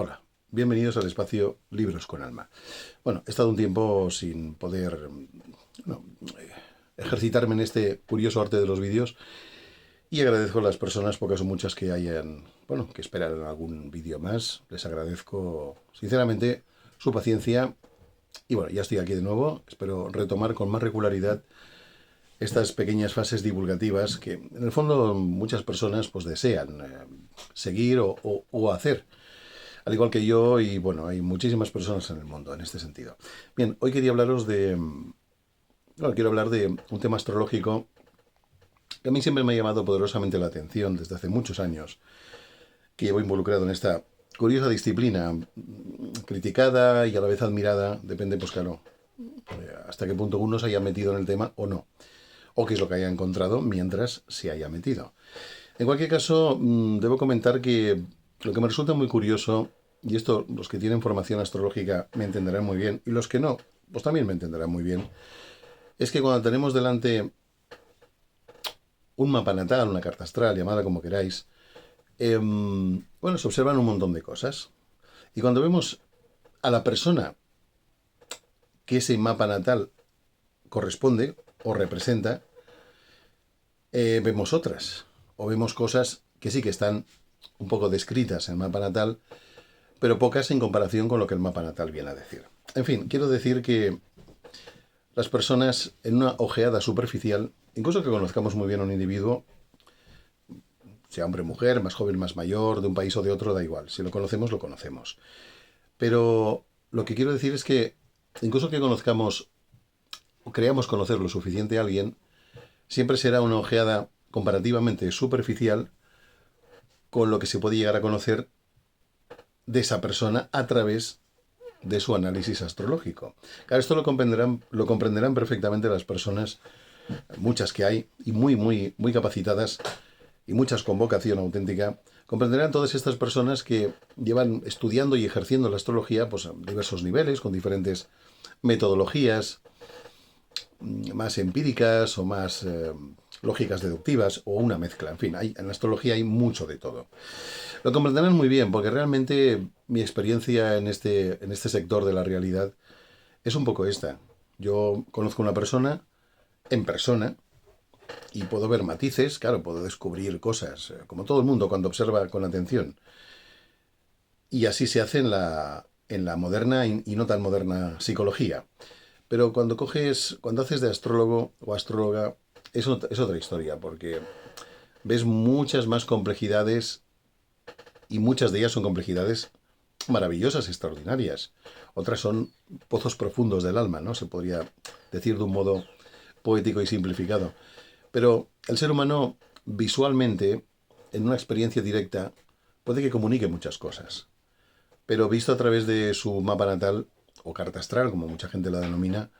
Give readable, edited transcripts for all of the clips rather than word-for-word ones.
Hola, bienvenidos al espacio Libros con Alma. Bueno, he estado un tiempo sin poder bueno, ejercitarme en este curioso arte de los vídeos y agradezco a las personas, pocas o muchas, que que esperan algún vídeo más. Les agradezco sinceramente su paciencia y bueno, ya estoy aquí de nuevo. Espero retomar con más regularidad estas pequeñas fases divulgativas que en el fondo muchas personas pues desean seguir o hacer. Al igual que yo, y bueno, hay muchísimas personas en el mundo en este sentido. Bien, hoy quería quiero hablar de un tema astrológico que a mí siempre me ha llamado poderosamente la atención desde hace muchos años, que llevo involucrado en esta curiosa disciplina, criticada y a la vez admirada, depende, pues claro, hasta qué punto uno se haya metido en el tema o no, o qué es lo que haya encontrado mientras se haya metido. En cualquier caso, debo comentar que lo que me resulta muy curioso, y esto los que tienen formación astrológica me entenderán muy bien, y los que no, pues también me entenderán muy bien, es que cuando tenemos delante un mapa natal, una carta astral, llamada como queráis, se observan un montón de cosas. Y cuando vemos a la persona que ese mapa natal corresponde o representa, vemos otras, o vemos cosas que sí que están un poco descritas en el mapa natal, pero pocas en comparación con lo que el mapa natal viene a decir. En fin, quiero decir que las personas en una ojeada superficial, incluso que conozcamos muy bien a un individuo, sea hombre o mujer, más joven, más mayor, de un país o de otro, da igual. Si lo conocemos, lo conocemos. Pero lo que quiero decir es que incluso que conozcamos o creamos conocer lo suficiente a alguien, siempre será una ojeada comparativamente superficial con lo que se puede llegar a conocer de esa persona a través de su análisis astrológico. Claro, esto lo comprenderán perfectamente las personas, muchas que hay, y muy capacitadas, y muchas con vocación auténtica. Comprenderán todas estas personas que llevan estudiando y ejerciendo la astrología pues, a diversos niveles, con diferentes metodologías, más empíricas o más lógicas deductivas, o una mezcla. En fin, en la astrología hay mucho de todo. Lo comprenderán muy bien, porque realmente mi experiencia en este sector de la realidad es un poco esta. Yo conozco a una persona en persona y puedo ver matices, claro, puedo descubrir cosas, como todo el mundo cuando observa con atención. Y así se hace en la moderna y no tan moderna psicología. Pero cuando haces de astrólogo o astróloga, es otra historia, porque ves muchas más complejidades y muchas de ellas son complejidades maravillosas, extraordinarias. Otras son pozos profundos del alma, ¿no? Se podría decir de un modo poético y simplificado. Pero el ser humano, visualmente, en una experiencia directa, puede que comunique muchas cosas. Pero visto a través de su mapa natal, o carta astral, como mucha gente la denomina,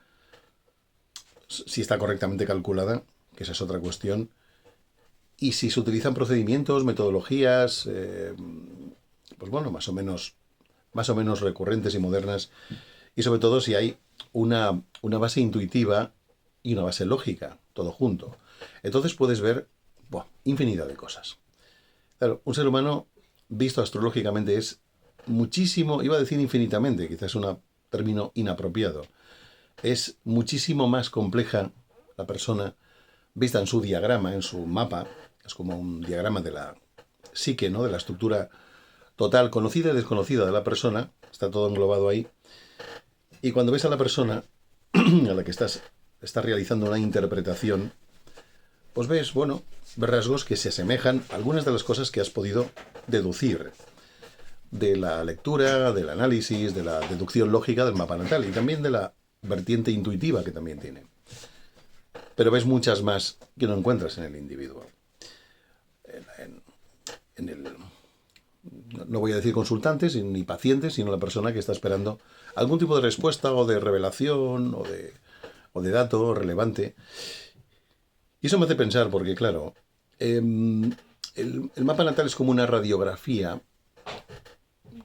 si está correctamente calculada, que esa es otra cuestión, y si se utilizan procedimientos, metodologías, pues bueno, más o menos recurrentes y modernas, y sobre todo si hay una base intuitiva y una base lógica, todo junto. Entonces puedes ver infinidad de cosas. Claro, un ser humano visto astrológicamente es muchísimo, iba a decir infinitamente, quizás es un término inapropiado, es muchísimo más compleja la persona vista en su diagrama, en su mapa, es como un diagrama de la psique, ¿no? De la estructura total, conocida y desconocida de la persona, está todo englobado ahí. Y cuando ves a la persona a la que estás realizando una interpretación, pues ves rasgos que se asemejan a algunas de las cosas que has podido deducir de la lectura, del análisis, de la deducción lógica del mapa natal y también de la vertiente intuitiva que también tiene. Pero ves muchas más que no encuentras en el individuo. En el, no voy a decir consultantes ni pacientes, sino la persona que está esperando algún tipo de respuesta o de revelación o de dato relevante. Y eso me hace pensar, porque claro, el mapa natal es como una radiografía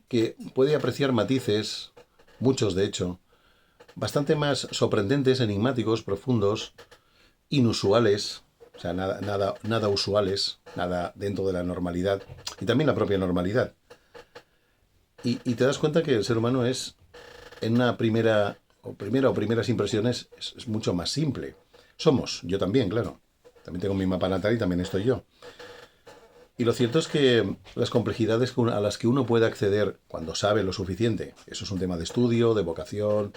que puede apreciar matices, muchos de hecho, bastante más sorprendentes, enigmáticos, profundos, inusuales, o sea, nada usuales, nada dentro de la normalidad, y también la propia normalidad. Y te das cuenta que el ser humano es, en una primeras impresiones, es mucho más simple. Somos, yo también, claro. También tengo mi mapa natal y también estoy yo. Y lo cierto es que las complejidades a las que uno puede acceder cuando sabe lo suficiente, eso es un tema de estudio, de vocación,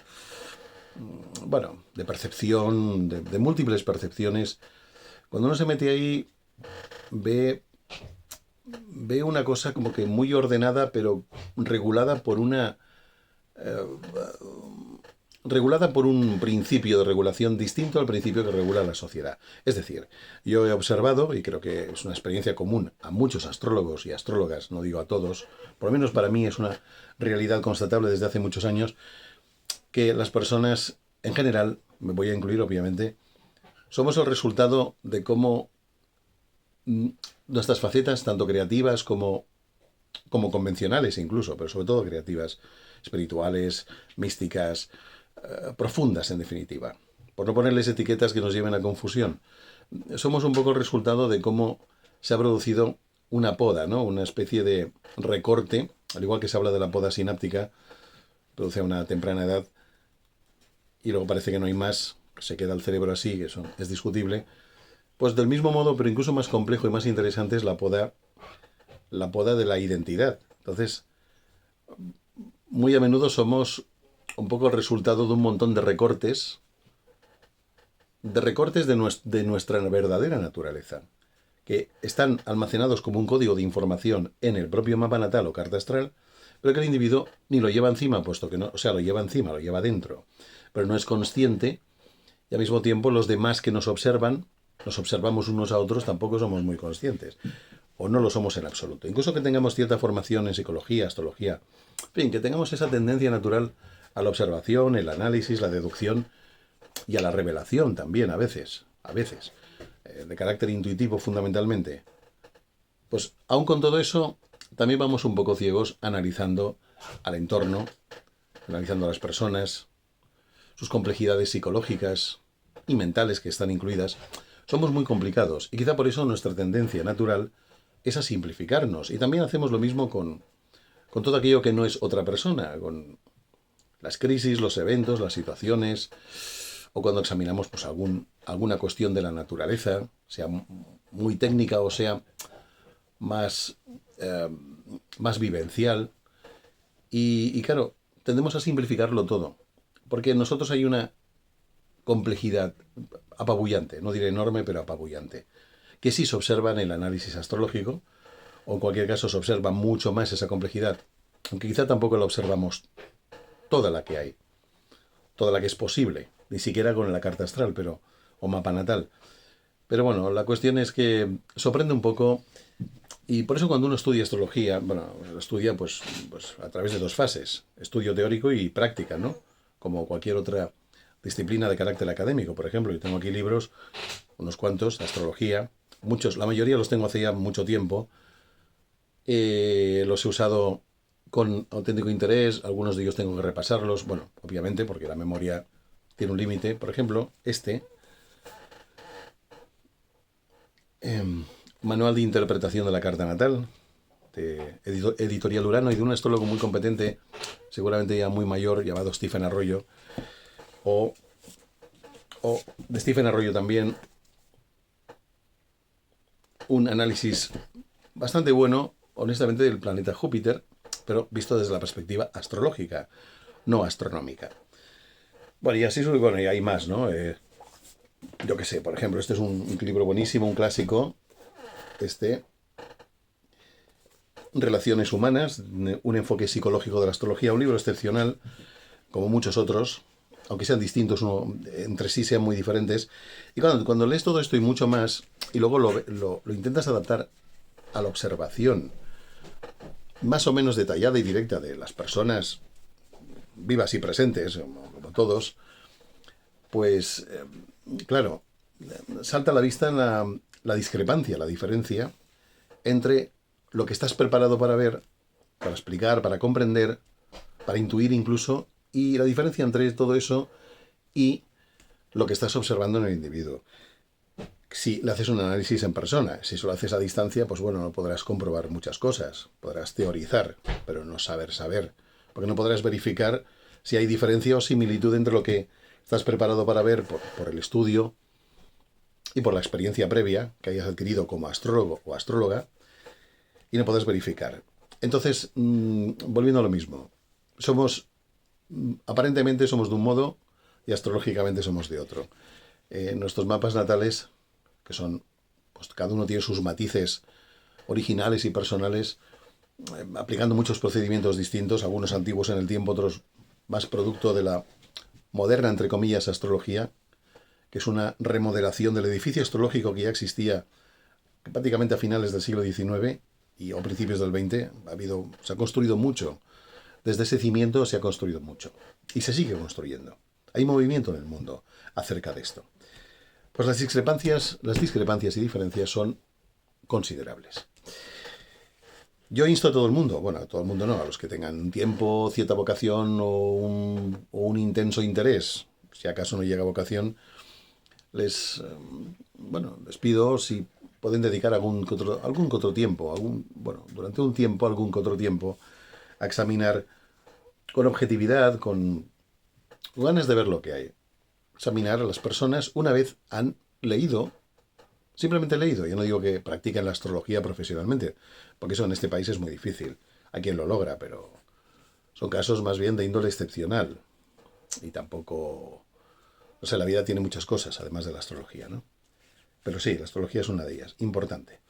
bueno, de percepción, de múltiples percepciones. Cuando uno se mete ahí, ve, ve una cosa como que muy ordenada, pero regulada por una regulada por un principio de regulación distinto al principio que regula la sociedad. Es decir, yo he observado, y creo que es una experiencia común a muchos astrólogos y astrólogas, no digo a todos, por lo menos para mí es una realidad constatable desde hace muchos años, que las personas en general, me voy a incluir obviamente, somos el resultado de cómo nuestras facetas, tanto creativas como convencionales incluso, pero sobre todo creativas, espirituales, místicas, profundas en definitiva, por no ponerles etiquetas que nos lleven a confusión. Somos un poco el resultado de cómo se ha producido una poda, ¿no? Una especie de recorte, al igual que se habla de la poda sináptica, produce a una temprana edad y luego parece que no hay más, se queda el cerebro así, eso es discutible. Pues del mismo modo, pero incluso más complejo y más interesante es la poda de la identidad. Entonces, muy a menudo somos un poco el resultado de un montón de nuestra verdadera naturaleza, que están almacenados como un código de información en el propio mapa natal o carta astral, pero que el individuo ni lo lleva encima, puesto que no, o sea, lo lleva encima, lo lleva dentro, pero no es consciente, y al mismo tiempo los demás que nos observan, nos observamos unos a otros, tampoco somos muy conscientes, o no lo somos en absoluto. Incluso que tengamos cierta formación en psicología, astrología, en fin, que tengamos esa tendencia natural a la observación, el análisis, la deducción y a la revelación también a veces, de carácter intuitivo fundamentalmente. Pues aún con todo eso, también vamos un poco ciegos analizando al entorno, analizando a las personas, sus complejidades psicológicas y mentales que están incluidas. Somos muy complicados y quizá por eso nuestra tendencia natural es a simplificarnos. Y también hacemos lo mismo con todo aquello que no es otra persona, con las crisis, los eventos, las situaciones, o cuando examinamos pues, alguna cuestión de la naturaleza, sea muy técnica o sea más, eh, más vivencial. Y claro, tendemos a simplificarlo todo, porque en nosotros hay una complejidad apabullante, no diré enorme, pero apabullante, que sí se observa en el análisis astrológico, o en cualquier caso se observa mucho más esa complejidad, aunque quizá tampoco la observamos toda la que hay, toda la que es posible, ni siquiera con la carta astral, pero o mapa natal. Pero bueno, la cuestión es que sorprende un poco y por eso cuando uno estudia astrología, bueno, lo estudia pues a través de dos fases, estudio teórico y práctica, ¿no? Como cualquier otra disciplina de carácter académico. Por ejemplo, yo tengo aquí libros, unos cuantos, de astrología, muchos, la mayoría los tengo hace ya mucho tiempo, los he usado con auténtico interés, algunos de ellos tengo que repasarlos, bueno, obviamente porque la memoria tiene un límite. Por ejemplo, Manual de Interpretación de la Carta Natal, de Editorial Urano, y de un astrólogo muy competente, seguramente ya muy mayor, llamado Stephen Arroyo, o, o de Stephen Arroyo también, un análisis bastante bueno, honestamente, del planeta Júpiter, pero visto desde la perspectiva astrológica, no astronómica. Bueno, y así, bueno, y hay más, ¿no? Yo qué sé, por ejemplo, este es un libro buenísimo, un clásico, Relaciones Humanas, un enfoque psicológico de la astrología, un libro excepcional, como muchos otros, aunque sean distintos, entre sí sean muy diferentes. Y cuando lees todo esto y mucho más, y luego lo intentas adaptar a la observación más o menos detallada y directa de las personas vivas y presentes, como todos, pues, claro, salta a la vista la discrepancia, la diferencia entre lo que estás preparado para ver, para explicar, para comprender, para intuir incluso, y la diferencia entre todo eso y lo que estás observando en el individuo. si le haces un análisis en persona. Si solo haces a distancia, pues bueno, no podrás comprobar muchas cosas. Podrás teorizar, pero no saber. Porque no podrás verificar si hay diferencia o similitud entre lo que estás preparado para ver por el estudio y por la experiencia previa que hayas adquirido como astrólogo o astróloga, y no puedes verificar. Entonces, volviendo a lo mismo, aparentemente somos de un modo y astrológicamente somos de otro. Nuestros mapas natales, que son, pues cada uno tiene sus matices originales y personales, aplicando muchos procedimientos distintos, algunos antiguos en el tiempo, otros más producto de la moderna, entre comillas, astrología, que es una remodelación del edificio astrológico que ya existía prácticamente a finales del siglo XIX o principios del XX. Se ha construido mucho. Desde ese cimiento se ha construido mucho. Y se sigue construyendo. Hay movimiento en el mundo acerca de esto. Pues las discrepancias y diferencias son considerables. Yo insto a todo el mundo, bueno, a todo el mundo no, a los que tengan tiempo, cierta vocación o un intenso interés, si acaso no llega vocación, les pido si pueden dedicar algún que otro tiempo, durante un tiempo, algún que otro tiempo, a examinar con objetividad, con ganas de ver lo que hay. Examinar a las personas una vez han leído, simplemente leído. Yo no digo que practiquen la astrología profesionalmente, porque eso en este país es muy difícil. Hay quien lo logra, pero son casos más bien de índole excepcional. Y tampoco... O sea, la vida tiene muchas cosas, además de la astrología, ¿no? Pero sí, la astrología es una de ellas, importante.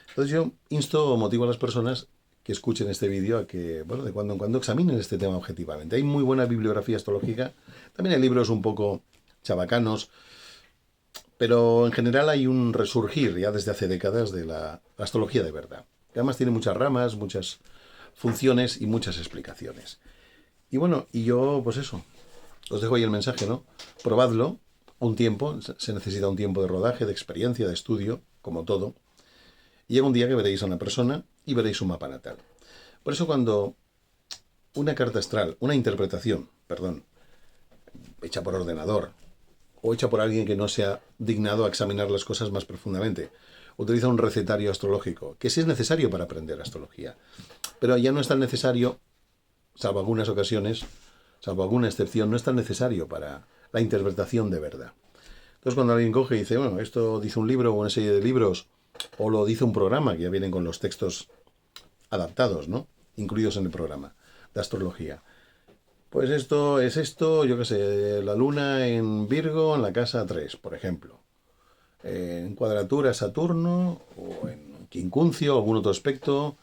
Entonces yo insto o motivo a las personas que escuchen este vídeo a que, bueno, de cuando en cuando examinen este tema objetivamente. Hay muy buena bibliografía astrológica, también hay libros un poco chabacanos, pero en general hay un resurgir ya desde hace décadas de la astrología de verdad. Que además tiene muchas ramas, muchas funciones y muchas explicaciones. Y bueno, y yo, pues eso, os dejo ahí el mensaje, ¿no? Probadlo un tiempo, se necesita un tiempo de rodaje, de experiencia, de estudio, como todo. Y llega un día que veréis a una persona y veréis un mapa natal. Por eso cuando una carta astral, una interpretación, hecha por ordenador, o hecha por alguien que no se ha dignado a examinar las cosas más profundamente, utiliza un recetario astrológico, que sí es necesario para aprender astrología, pero ya no es tan necesario, salvo algunas ocasiones, salvo alguna excepción, no es tan necesario para la interpretación de verdad. Entonces cuando alguien coge y dice, bueno, esto dice un libro o una serie de libros, o lo dice un programa, que ya vienen con los textos adaptados, ¿no? Incluidos en el programa de astrología. Pues esto es esto, yo qué sé, la luna en Virgo en la casa 3, por ejemplo. En cuadratura Saturno, o en quincuncio, algún otro aspecto,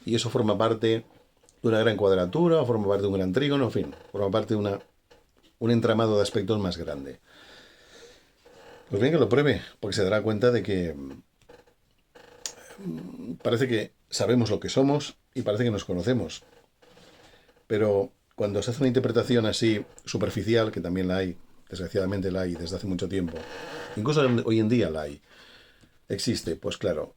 y eso forma parte de una gran cuadratura, o forma parte de un gran trígono, en fin, forma parte de un entramado de aspectos más grande. Pues bien, que lo pruebe, porque se dará cuenta de que parece que sabemos lo que somos y parece que nos conocemos. Pero cuando se hace una interpretación así superficial, que también la hay, desgraciadamente la hay desde hace mucho tiempo, incluso hoy en día la hay, existe, pues claro,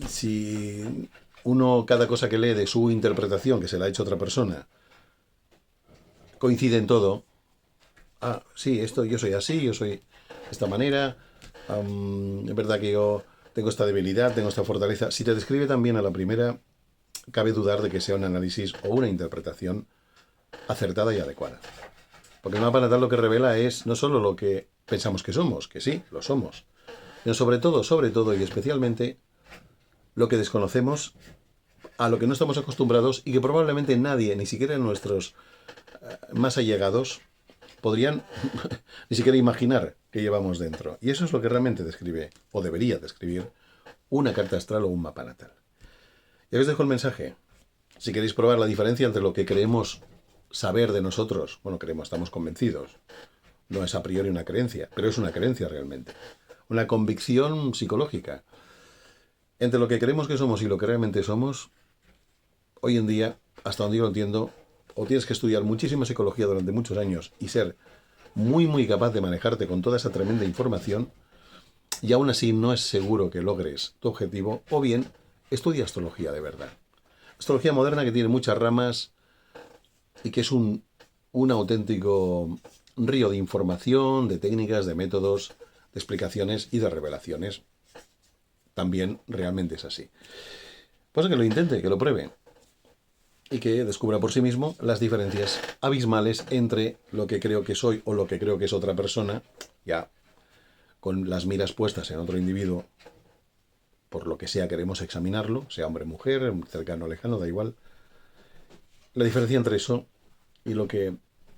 si uno, cada cosa que lee de su interpretación, que se la ha hecho otra persona, coincide en todo, sí, yo soy así, yo soy de esta manera, es verdad que yo tengo esta debilidad, tengo esta fortaleza. Si te describe también a la primera, cabe dudar de que sea un análisis o una interpretación acertada y adecuada. Porque el mapa natal lo que revela es no solo lo que pensamos que somos, que sí, lo somos, sino sobre todo y especialmente lo que desconocemos, a lo que no estamos acostumbrados y que probablemente nadie, ni siquiera nuestros más allegados, podrían ni siquiera imaginar que llevamos dentro. Y eso es lo que realmente describe, o debería describir, una carta astral o un mapa natal. Y os dejo el mensaje. Si queréis probar la diferencia entre lo que creemos saber de nosotros, estamos convencidos. No es a priori una creencia, pero es una creencia realmente. Una convicción psicológica. Entre lo que creemos que somos y lo que realmente somos, hoy en día, hasta donde yo lo entiendo, o tienes que estudiar muchísima psicología durante muchos años y ser muy, muy capaz de manejarte con toda esa tremenda información, y aún así no es seguro que logres tu objetivo, o bien estudia astrología de verdad. Astrología moderna que tiene muchas ramas y que es un auténtico río de información, de técnicas, de métodos, de explicaciones y de revelaciones. También realmente es así. Pues que lo intente, que lo pruebe y que descubra por sí mismo las diferencias abismales entre lo que creo que soy o lo que creo que es otra persona, ya con las miras puestas en otro individuo, por lo que sea queremos examinarlo, sea hombre, mujer, cercano o lejano, da igual. La diferencia entre eso y lo que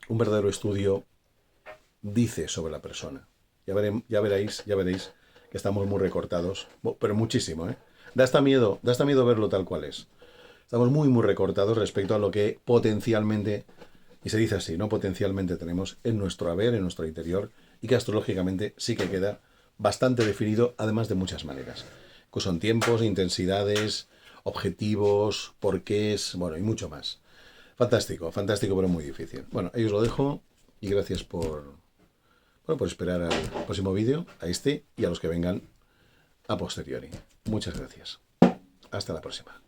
un verdadero estudio dice sobre la persona. Ya veréis que estamos muy recortados, pero muchísimo, ¿eh? Da hasta miedo verlo tal cual es. Estamos muy recortados respecto a lo que potencialmente, y se dice así, ¿no? Potencialmente tenemos en nuestro haber, en nuestro interior, y que astrológicamente sí que queda bastante definido, además de muchas maneras. Que son tiempos, intensidades, objetivos, porqués, bueno, y mucho más. Fantástico, fantástico, pero muy difícil. Bueno, ahí os lo dejo, y gracias por esperar al próximo vídeo, a este y a los que vengan a posteriori. Muchas gracias. Hasta la próxima.